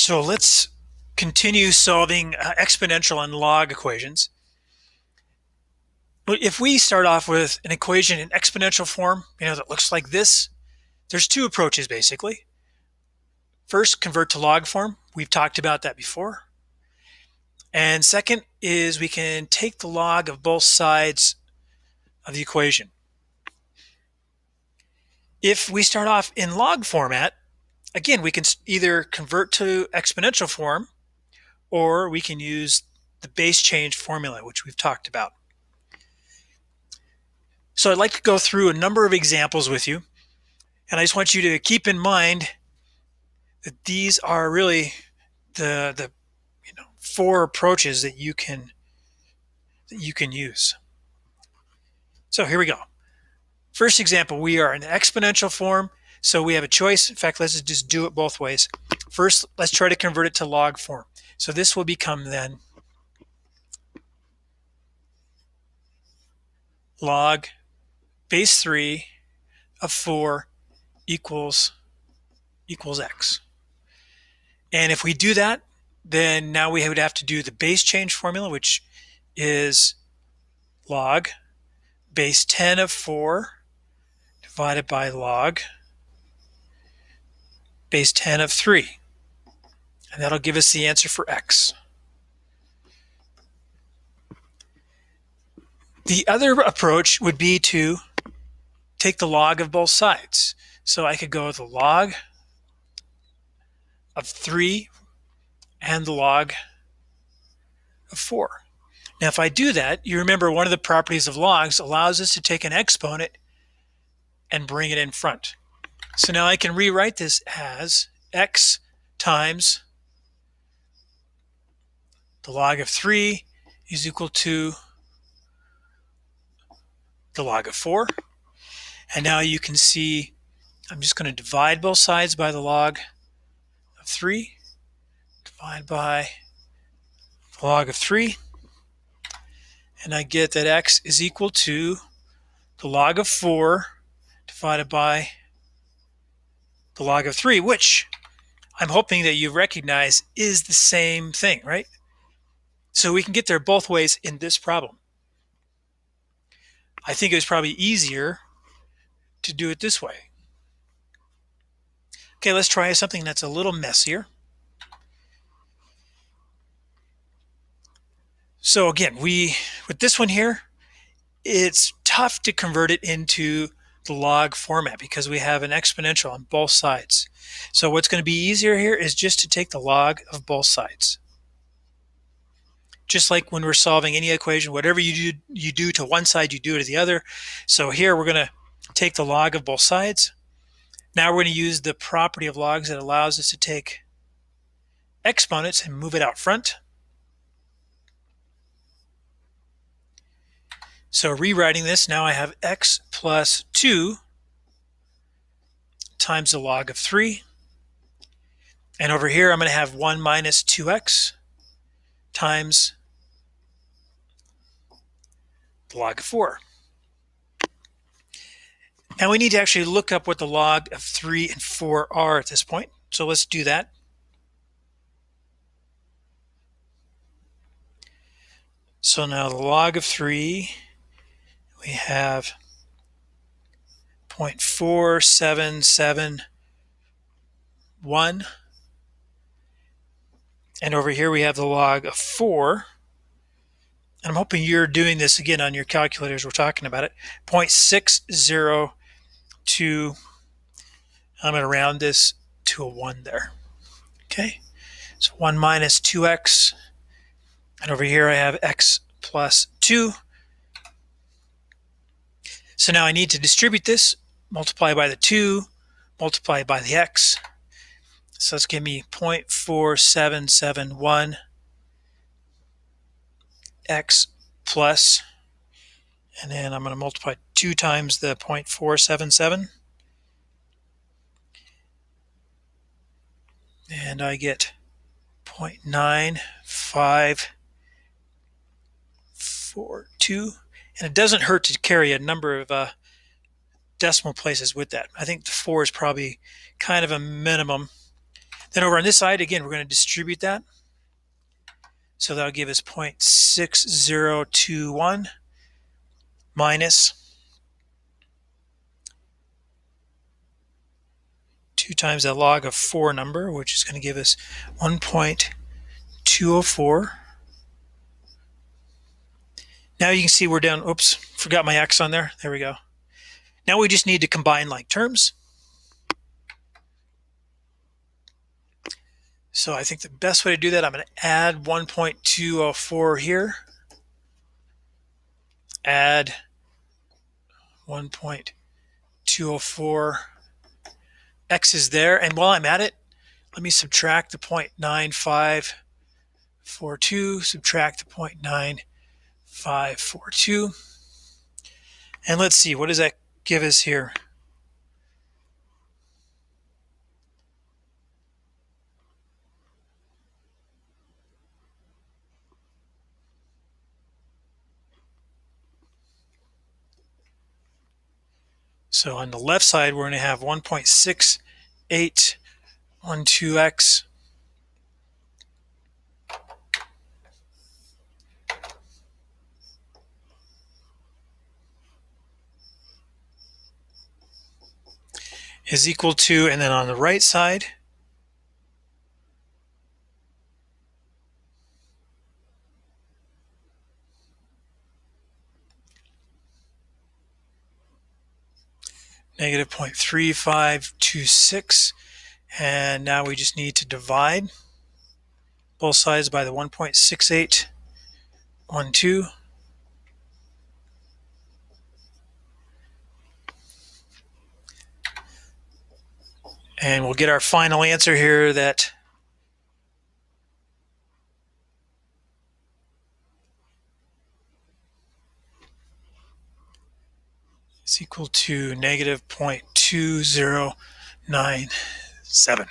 So let's continue solving exponential and log equations. But if we start off with an equation in exponential form, that looks like this, there's two approaches basically. First, convert to log form. We've talked about that before. And second is we can take the log of both sides of the equation. If we start off in log format, again, we can either convert to exponential form or we can use the base change formula, which we've talked about. So I'd like to go through a number of examples with you, and I just want you to keep in mind that these are really the four approaches that you can use. So here we go. First example, we are in exponential form, so we have a choice. In fact, let's just do it both ways. First, let's try to convert it to log form. So this will become then log base 3 of 4 equals x. And if we do that, then now we would have to do the base change formula, which is log base 10 of 4 divided by log base 10 of 3. And that'll give us the answer for x. The other approach would be to take the log of both sides. So I could go with the log of 3 and the log of 4. Now if I do that, you remember one of the properties of logs allows us to take an exponent and bring it in front. So now I can rewrite this as x times the log of 3 is equal to the log of 4. And now you can see I'm just going to divide both sides by the log of 3, divide by the log of 3, and I get that x is equal to the log of 4 divided by the log of 3, which I'm hoping that you recognize is the same thing, right? So we can get there both ways in this problem. I think it was probably easier to do it this way. Okay, let's try something that's a little messier. So again, with this one here, it's tough to convert it into the log format because we have an exponential on both sides. So what's going to be easier here is just to take the log of both sides. Just like when we're solving any equation, whatever you do to one side, you do it to the other. So here we're going to take the log of both sides. Now we're going to use the property of logs that allows us to take exponents and move it out front. So rewriting this, now I have x plus 2 times the log of 3. And over here I'm going to have 1 minus 2x times the log of 4. Now we need to actually look up what the log of 3 and 4 are at this point. So let's do that. So now the log of 3, we have 0.4771. And over here we have the log of 4. And I'm hoping you're doing this again on your calculators. We're talking about it. 0.602. I'm going to round this to a 1 there. Okay. So 1 minus 2x. And over here I have x plus 2. So now I need to distribute this, multiply by the 2, multiply by the x. So let's give me 0.4771 x plus, and then I'm going to multiply 2 times the 0.477, and I get 0.9542. And it doesn't hurt to carry a number of decimal places with that. I think the 4 is probably kind of a minimum. Then over on this side, again, we're going to distribute that. So that'll give us 0.6021 minus 2 times that log of 4 number, which is going to give us 1.204. Now you can see we're down, oops, forgot my X on there. There we go. Now we just need to combine like terms. So I think the best way to do that, I'm going to add 1.204 here. Add 1.204. X is there. And while I'm at it, let me subtract the 0.9542, subtract the 0.9542. And let's see, what does that give us here? So on the left side, we're going to have 1.6812x is equal to, and then on the right side, negative 0.3526. And now we just need to divide both sides by the 1.6812. And we'll get our final answer here that is equal to negative 0.2097.